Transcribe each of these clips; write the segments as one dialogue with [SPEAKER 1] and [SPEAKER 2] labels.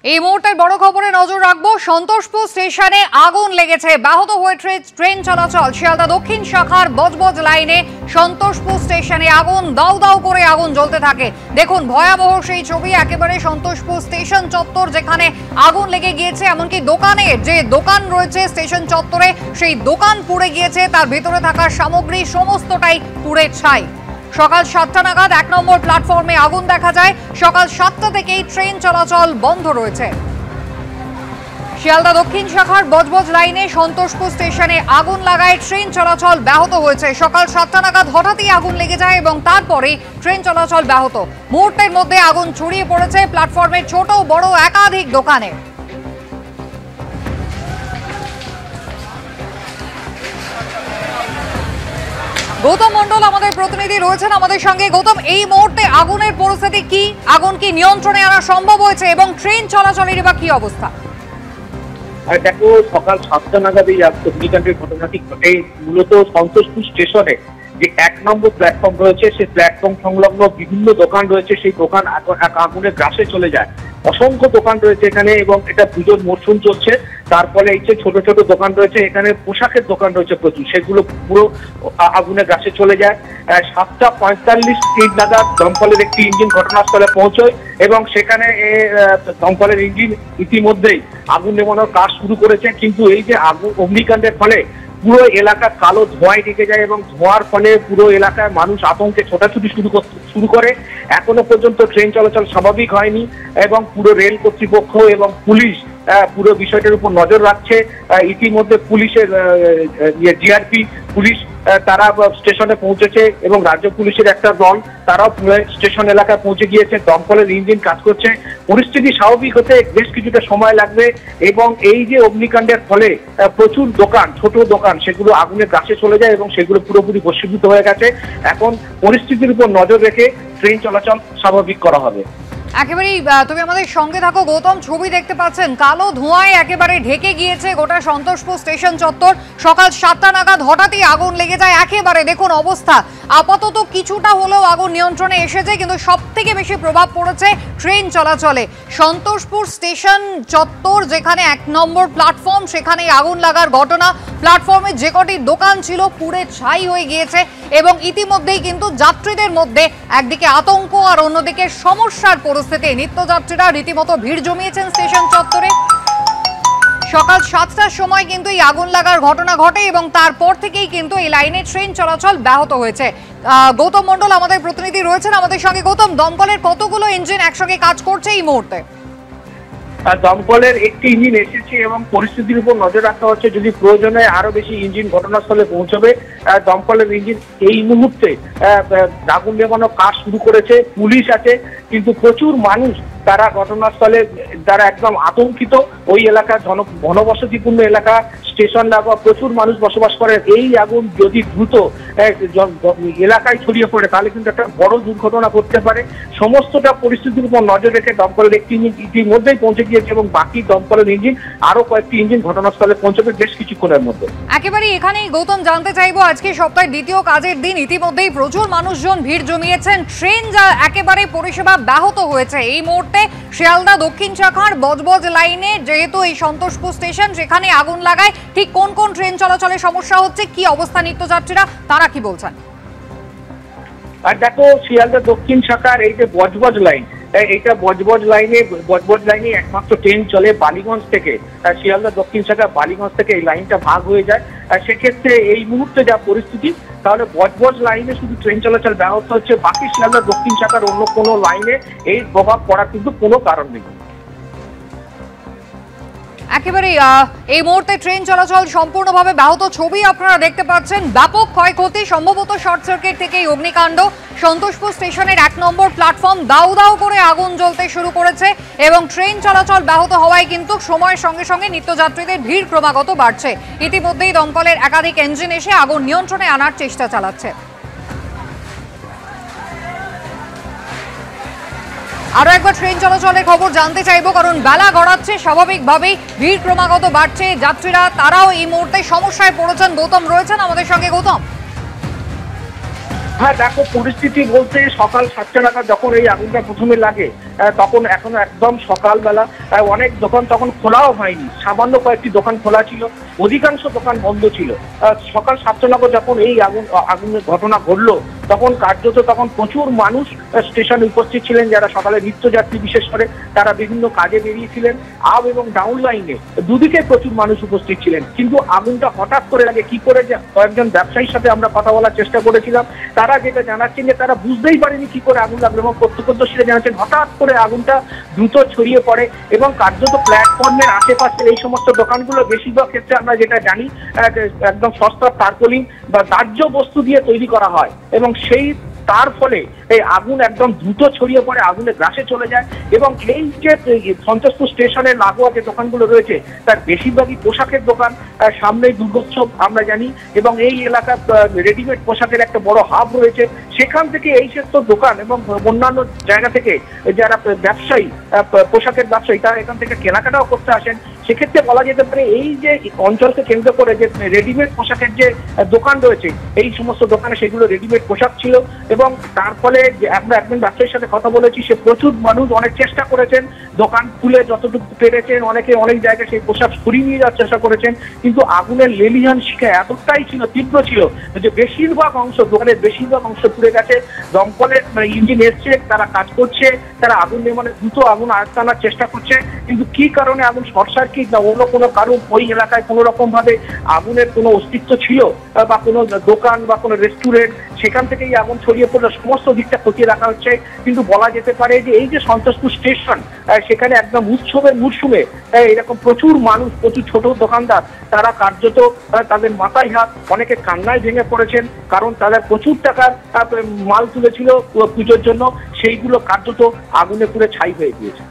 [SPEAKER 1] এই মুহূর্তের বড় খবরে নজর রাখবো। সন্তোষপুর স্টেশনে আগুন লেগেছে, ব্যাহত হয়েছে ট্রেন চলাচল। শিয়ালদা দক্ষিণ শাখার বজবজ লাইনে সন্তোষপুর স্টেশনে আগুন, দাউ দাউ করে আগুন জ্বলতে থাকে। দেখুন ভয়াবহ সেই ছবি, একেবারে সন্তোষপুর স্টেশন চত্বর যেখানে আগুন লেগে গিয়েছে, এমনকি দোকানে যে দোকান রয়েছে স্টেশন চত্বরে সেই দোকান পুড়ে গিয়েছে, তার ভেতরে থাকা সামগ্রী সমস্তটাই পুড়ে ছাই। সকাল 7টা নাগাদ 1 নম্বর প্ল্যাটফর্মে আগুন দেখা যায়। সকাল 7টা থেকেই ট্রেন চলাচল বন্ধ রয়েছে। শিয়ালদা দক্ষিণ শাখার বজবজ লাইনে সন্তোষপুর স্টেশনে আগুন লাগায় ট্রেন চলাচল ব্যাহত হয়েছে। সকাল 7টা নাগাদ হঠাৎই আগুন লেগে যায় এবং তারপরেই ট্রেন চলাচল ব্যাহত। মুহূর্তের মধ্যে আগুন ছড়িয়ে পড়েছে প্ল্যাটফর্মের ছোট বড় একাধিক দোকানে। গৌতম মন্ডল আমাদের প্রতিনিধি রয়েছেন আমাদের সঙ্গে। গৌতম, এই মুহূর্তে আগুনের পরিস্থিতি কি? আগুন কি নিয়ন্ত্রণে আনা সম্ভব হয়েছে এবং ট্রেন চলাচলের বা কি অবস্থা?
[SPEAKER 2] দেখো, সকাল 7টা নাগাদ এই অগ্নিকাণ্ডের ঘটনাটি ঘটে মূলত সন্তোষপুর স্টেশনে যে 1 নম্বর প্ল্যাটফর্ম রয়েছে, সেই প্ল্যাটফর্ম সংলগ্ন বিভিন্ন দোকান রয়েছে, সেই দোকান আগুনের গ্রাসে চলে যায়। অসংখ্য দোকান রয়েছে এখানে এবং এটা পুজোর মরশুম চলছে, তার ফলে এই যে ছোট ছোট দোকান রয়েছে, এখানে পোশাকের দোকান রয়েছে প্রচুর, সেগুলো পুরো আগুনের গ্রাসে চলে যায়। 7:45 নাগাদ দমকলের একটি ইঞ্জিন ঘটনাস্থলে পৌঁছয় এবং সেখানে দমকলের ইঞ্জিন ইতিমধ্যেই আগুন নেভানোর কাজ শুরু করেছে। কিন্তু এই যে অগ্নিকাণ্ডের ফলে পুরো এলাকা কালো ধোঁয়ায় ঢেকে যায় এবং ধোঁয়ার ফলে পুরো এলাকায় মানুষ আতঙ্কে ছোটাছুটি শুরু করে। এখনো পর্যন্ত ট্রেন চলাচল স্বাভাবিক হয়নি এবং পুরো রেল কর্তৃপক্ষ এবং পুলিশ পুরো বিষয়টার উপর নজর রাখছে। ইতিমধ্যে পুলিশের জিআরপি পুলিশ তারা স্টেশনে পৌঁছেছে এবং রাজ্য পুলিশের একটা দল তারাও স্টেশন এলাকায় পৌঁছে গিয়েছে। দমকলের ইঞ্জিন কাজ করছে। পরিস্থিতি স্বাভাবিক হতে বেশ কিছুটা সময় লাগবে এবং এই যে অগ্নিকাণ্ডের ফলে প্রচুর দোকান, ছোট দোকান, সেগুলো আগুনের গ্রাসে চলে যায় এবং সেগুলো পুরোপুরি ভস্মীভূত হয়ে গেছে। এখন পরিস্থিতির উপর নজর রেখে ট্রেন চলাচল স্বাভাবিক করা হবে।
[SPEAKER 1] একেবারেই তুমি আমাদের সঙ্গে থাকো গৌতম। ছবি দেখতে পাচ্ছেন, কালো ধোঁয়ায় একেবারে ঢেকে গিয়েছে গোটা সন্তোষপুর স্টেশন চত্বর। সকাল 7টা নাগাদ হঠাৎই আগুন লেগে যায় একেবারে। দেখুন অবস্থা, আপাতত কিছুটা হলেও আগুন নিয়ন্ত্রণে এসেছে, কিন্তু সব থেকে বেশি প্রভাব পড়েছে ট্রেন চলাচলে। সন্তোষপুর স্টেশন চত্বর যেখানে 1 নম্বর প্ল্যাটফর্ম, সেখানে আগুন লাগার ঘটনা। প্ল্যাটফর্মে যে কটি দোকান ছিল পুড়ে ছাই হয়ে গিয়েছে এবং ইতিমধ্যেই কিন্তু যাত্রীদের মধ্যে একদিকে আতঙ্ক আর অন্যদিকে সমস্যার পরিস্থিতি। নিত্যযাত্রীরা রীতিমতো ভিড় জমিয়েছেন স্টেশন চত্বরে। সকাল 7টার সময় কিন্তু এই আগুন লাগার ঘটনা ঘটে এবং তারপর থেকেই কিন্তু এই লাইনে ট্রেন চলাচল ব্যাহত হয়েছে। গৌতম মন্ডল আমাদের প্রতিনিধি রয়েছেন আমাদের সঙ্গে। গৌতম, দমকলের কতগুলো ইঞ্জিন একসঙ্গে কাজ করছে এই মুহূর্তে?
[SPEAKER 2] দমকলের একটি ইঞ্জিন এসেছে এবং পরিস্থিতির উপর নজর রাখা হচ্ছে। যদি প্রয়োজনে আরো বেশি ইঞ্জিন ঘটনাস্থলে পৌঁছবে। দমকলের ইঞ্জিন এই মুহূর্তে আগুন নেভানোর কাজ শুরু করেছে। পুলিশ আছে, কিন্তু প্রচুর মানুষ তারা ঘটনাস্থলে তারা একদম আতঙ্কিত। ওই এলাকা ঘনবসতিপূর্ণ এলাকা, স্টেশন লাগোয়া প্রচুর মানুষ বসবাস করে। এই আগুন যদি দ্রুত এলাকায় ছড়িয়ে পড়ে তাহলে কিন্তু একটা বড় দুর্ঘটনা ঘটতে পারে। সমস্তটা পরিস্থিতির উপর নজর রেখে দমকলের একটি ইঞ্জিন ইতিমধ্যেই পৌঁছে গিয়েছে এবং বাকি দমকলের ইঞ্জিন আরো কয়েকটি ইঞ্জিন ঘটনাস্থলে পৌঁছবে বেশ কিছুক্ষণের মধ্যে।
[SPEAKER 1] একেবারে এখানেই গৌতম জানতে চাইবো, আজকে সপ্তাহের দ্বিতীয় কাজের দিন, ইতিমধ্যেই প্রচুর মানুষজন ভিড় জমিয়েছেন। ট্রেন যা একেবারে পরিষেবা ব্যাহত হয়েছে এই মুহূর্তে শিয়ালদা দক্ষিণ শাখার বজবজ লাইনে, যেহেতু এই সন্তোষপুর স্টেশন সেখানে আগুন লাগায়। ঠিক কোন কোন ট্রেন চলাচলের সমস্যা হচ্ছে, কি অবস্থা নিত্যযাত্রীরা, তারা কি বলছেন?
[SPEAKER 2] আর দেখো, শিয়ালদা দক্ষিণ শাখার এই যে বজবজ লাইন, এইটা বজবজ লাইনে একমাত্র ট্রেন চলে বালিগঞ্জ থেকে। শিয়ালদা দক্ষিণ শাখা বালিগঞ্জ থেকে এই লাইনটা ভাগ হয়ে যায়। সেক্ষেত্রে এই মুহূর্তে যা পরিস্থিতি, তাহলে বজবজ লাইনে শুধু ট্রেন চলাচল ব্যাহত হচ্ছে, বাকি শিয়ালদা দক্ষিণ শাখার অন্য কোনো লাইনে এই প্রভাব পড়ার কিন্তু কোনো কারণ নেই।
[SPEAKER 1] একেবারে এই মুহূর্তে ট্রেন চলাচল সম্পূর্ণভাবে ব্যাহত। ছবি আপনারা দেখতে পাচ্ছেন, ব্যাপক ক্ষয়ক্ষতি, সম্ভবত শর্ট সার্কিট থেকে এই অগ্নিকাণ্ড। সন্তোষপুর স্টেশনের 1 নম্বর প্ল্যাটফর্ম দাউ দাউ করে আগুন জ্বলতে শুরু করেছে এবং ট্রেন চলাচল ব্যাহত হওয়ায় কিন্তু সময়ের সঙ্গে সঙ্গে নিত্যযাত্রীদের ভিড় ক্রমাগত বাড়ছে। ইতিমধ্যেই দমকলের একাধিক ইঞ্জিন এসে আগুন নিয়ন্ত্রণে আনার চেষ্টা চালাচ্ছে। আরো একবার ট্রেন চলাচলের খবর জানতে চাইবো, কারণ বেলা গড়াচ্ছে, স্বাভাবিকভাবেই ভিড় ক্রমাগত বাড়ছে। যাত্রীরা তারাও এই মুহূর্তে সমস্যায় পড়েছেন। গৌতম রয়েছেন আমাদের সঙ্গে। গৌতম,
[SPEAKER 2] হ্যাঁ দেখো, পরিস্থিতি বলতে সকাল 7টা নাগাদ যখন এই আগুনটা প্রথমে লাগে তখন এখনো একদম সকালবেলা, অনেক দোকান তখন খোলাও হয়নি, সামান্য কয়েকটি দোকান খোলা ছিল, অধিকাংশ দোকান বন্ধ ছিল। সকাল 7টা নাগাদ যখন এই আগুনের ঘটনা ঘটলো তখন কার্যত প্রচুর মানুষ স্টেশনে উপস্থিত ছিলেন, যারা সকালে নিত্যযাত্রী বিশেষ করে তারা বিভিন্ন কাজে বেরিয়েছিলেন। আপ এবং ডাউন লাইনে দুদিকে প্রচুর মানুষ উপস্থিত ছিলেন, কিন্তু আগুনটা হঠাৎ করে লাগে কি করে, যে কয়েকজন ব্যবসায়ীর সাথে আমরা কথা বলার চেষ্টা করেছিলাম, তারা যেটা জানাচ্ছেন যে তারা বুঝতেই পারেনি কি করে আগুন লাগলো, এবং প্রত্যক্ষদর্শীরা জানাচ্ছেন হঠাৎ করে আগুনটা দ্রুত ছড়িয়ে পড়ে এবং কার্যত প্ল্যাটফর্মের আশেপাশের এই সমস্ত দোকানগুলো বেশিরভাগ ক্ষেত্রে আমরা যেটা জানি একদম সস্তা টার্পোলিন বা দাহ্য বস্তু দিয়ে তৈরি করা হয়, এবং তার ফলে এই আগুন একদম দ্রুত ছড়িয়ে পড়ে, আগুনের গ্রাসে চলে যায়। এবং এই যে সন্তোষপুর স্টেশনের লাগোয়া যে দোকানগুলো রয়েছে তার বেশিরভাগই পোশাকের দোকান, সামনেই দুর্গোৎসব আমরা জানি, এবং এই এলাকা রেডিমেড পোশাকের একটা বড় হাব রয়েছে। সেখান থেকে এই সমস্ত দোকান এবং অন্যান্য জায়গা থেকে যারা ব্যবসায়ী, পোশাকের ব্যবসায়ী, তারা এখান থেকে কেনাকাটাও করতে আসেন। সেক্ষেত্রে বলা যেতে পারে এই যে অঞ্চলকে কেন্দ্র করে যে রেডিমেড পোশাকের যে দোকান রয়েছে, এই সমস্ত দোকানে সেগুলো রেডিমেড পোশাক ছিল, এবং তার ফলে আমরা একজন ব্যবসায়ীর সাথে কথা বলেছি, সে প্রচুর মানুষ অনেক চেষ্টা করেছেন দোকান খুলে যতটুকু পেরেছেন, অনেকে অনেক জায়গায় সেই পোশাক সরিয়ে নিয়ে যাওয়ার চেষ্টা করেছেন, কিন্তু আগুনের লেলিহান শিখা এতটাই ছিল, তীব্র ছিল যে বেশিরভাগ অংশ, দোকানের বেশিরভাগ অংশ পুড়ে গেছে। দমকলের ইঞ্জিন এসছে, তারা কাজ করছে, তারা আগুন নির্মাণে দ্রুত আগুন আয়ত্তে আনার চেষ্টা করছে, কিন্তু কি কারণে আগুন শর্ট সার্কিট না অন্য কোনো কারণ ওই এলাকায় কোনো রকম ভাবে আগুনের কোনো অস্তিত্ব ছিল বা কোনো দোকান বা কোনো রেস্টুরেন্ট, সেখান থেকে এই আগুন ছড়িয়ে পড়লে সমস্ত দিকটা খতিয়ে রাখা হচ্ছে। কিন্তু বলা যেতে পারে যে এই যে সন্তোষপুর স্টেশন, সেখানে একদম উৎসবের মরশুমে এরকম প্রচুর মানুষ, প্রচুর ছোট দোকানদার, তারা কার্যত তাদের মাথায় হাত, অনেকে কান্নায় ভেঙে পড়েছেন, কারণ তাদের প্রচুর টাকার মাল তুলেছিল পুজোর জন্য, সেইগুলো কার্যত আগুনে পুড়ে ছাই হয়ে গিয়েছে।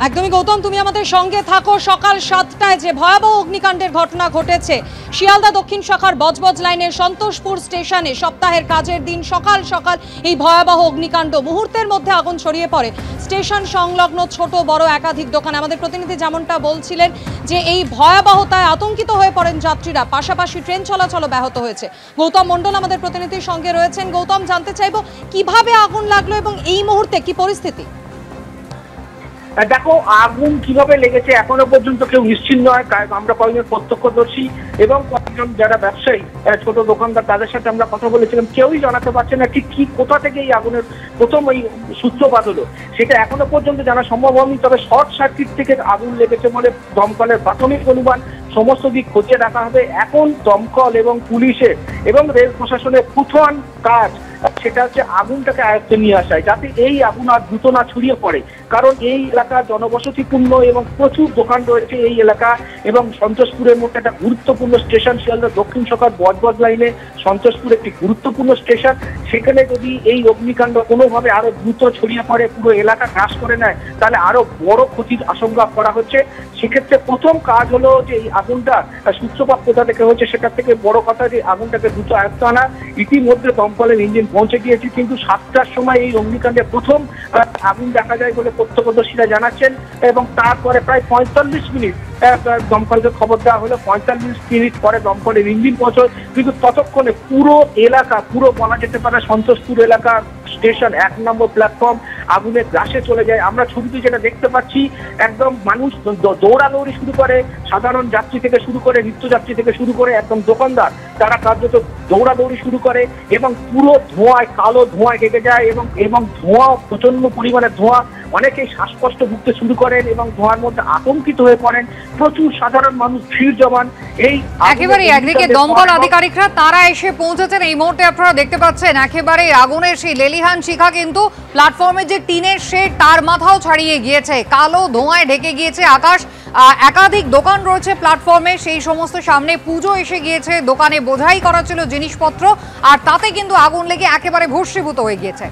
[SPEAKER 3] একদমই গৌতম, তুমি আমাদের সঙ্গে থাকো। সকাল 7টায় যে ভয়াবহ অগ্নিকাণ্ডের ঘটনা ঘটেছে শিয়ালদা দক্ষিণ শাখার বজবজ লাইনের সন্তোষপুর স্টেশনে, সপ্তাহের কাজের দিন সকাল সকাল এই ভয়াবহ অগ্নিকাণ্ড, মুহূর্তের মধ্যে আগুন ছড়িয়ে পড়ে স্টেশন সংলগ্ন ছোট বড় একাধিক দোকান। আমাদের প্রতিনিধি যেমনটা বলছিলেন যে এই ভয়াবহতায় আতঙ্কিত হয়ে পড়েন যাত্রীরা, পাশাপাশি ট্রেন চলাচলও ব্যাহত হয়েছে। গৌতম মণ্ডল আমাদের প্রতিনিধির সঙ্গে রয়েছেন। গৌতম, জানতে চাইবো কিভাবে আগুন লাগলো এবং এই মুহূর্তে কি পরিস্থিতি?
[SPEAKER 2] দেখো, আগুন কিভাবে লেগেছে এখনো পর্যন্ত কেউ নিশ্চিত নয়। আমরা কয়েকজন প্রত্যক্ষদর্শী এবং কয়েকজন যারা ব্যবসায়ী, ছোট দোকানদার, তাদের সাথে আমরা কথা বলেছিলাম, কেউই জানাতে পারছে না ঠিক কি কোথা থেকে এই আগুনের প্রথম এই সূত্রপাত হলো, সেটা এখনো পর্যন্ত জানা সম্ভব হয়নি। তবে শর্ট সার্কিট থেকে আগুন লেগেছে বলে দমকলের প্রাথমিক অনুমান, সমস্ত দিক খতিয়ে রাখা হবে। এখন দমকল এবং পুলিশের এবং রেল প্রশাসনের প্রধান কাজ সেটা হচ্ছে আগুনটাকে আয়ত্তে নিয়ে আসায়, যাতে এই আগুন আর দ্রুত না ছড়িয়ে পড়ে। কারণ এই এলাকা জনবসতিপূর্ণ এবং প্রচুর দোকান রয়েছে এই এলাকা, এবং সন্তোষপুরের মধ্যে একটা গুরুত্বপূর্ণ স্টেশন, শিয়ালদা দক্ষিণ শাখার বজবজ লাইনে সন্তোষপুর একটি গুরুত্বপূর্ণ স্টেশন। সেখানে যদি এই অগ্নিকাণ্ড কোনোভাবে আরো দ্রুত ছড়িয়ে পড়ে, পুরো এলাকা গ্রাস করে নেয়, তাহলে আরো বড় ক্ষতির আশঙ্কা করা হচ্ছে। সেক্ষেত্রে প্রথম কাজ হলো যে এই আগুনটা সূত্রপাত কোথা থেকে হচ্ছে, সেটার থেকে বড় কথা যে আগুনটাকে দ্রুত আয়ত্ত আনা। ইতিমধ্যে দমকলের ইঞ্জিন পৌঁছে গিয়েছে, কিন্তু 7টার সময় এই অগ্নিকাণ্ডে প্রথম আগুন দেখা যায় বলে প্রত্যক্ষদর্শীরা জানাচ্ছেন, এবং তারপরে প্রায় 45 মিনিট দমকলকে খবর দেওয়া হলো। 45 মিনিট পরে দমকলের ইঞ্জিন পৌঁছয়, কিন্তু ততক্ষণে পুরো এলাকা, পুরো বলা যেতে পারে সন্তোষপুর এলাকা স্টেশন 1 নম্বর প্ল্যাটফর্ম আগুনের গ্রাসে চলে যায়। আমরা ছবিতে যেটা দেখতে পাচ্ছি, একদম মানুষ দৌড়াদৌড়ি শুরু করে, সাধারণ যাত্রী থেকে শুরু করে, নিত্যযাত্রী থেকে শুরু করে একদম দোকানদার, তারা কার্যত দৌড়াদৌড়ি শুরু করে, এবং পুরো ধোঁয়ায়, কালো ধোঁয়ায় ঢেকে যায়, এবং ধোঁয়া, প্রচন্ড পরিমাণে ধোঁয়া, অনেকেই শ্বাসকষ্ট ভুগতে শুরু করেন এবং ধোঁয়ার মধ্যে আতঙ্কিত হয়ে পড়েন। প্রচুর সাধারণ মানুষ ভিড় জমান। এই
[SPEAKER 1] একেবারে একদিকে দমকল আধিকারিকরা তারা এসে পৌঁছেছেন, এই মুহূর্তে আপনারা দেখতে পাচ্ছেন একেবারে আগুনের সেই লেলিহান শিখা, কিন্তু প্ল্যাটফর্মের যে টিনের শেড তার মাথাও ছাড়িয়ে গিয়েছে, কালো ধোঁয়ায় ঢেকে গিয়েছে আকাশ। একাধিক দোকান রয়েছে প্ল্যাটফর্মে, সেই সমস্ত সামনে পুজো এসে গিয়েছে, দোকানে বোঝাই করা ছিল জিনিসপত্র, আর তাতে কিন্তু আগুন লেগে একেবারে ভস্মীভূত হয়ে গিয়েছে।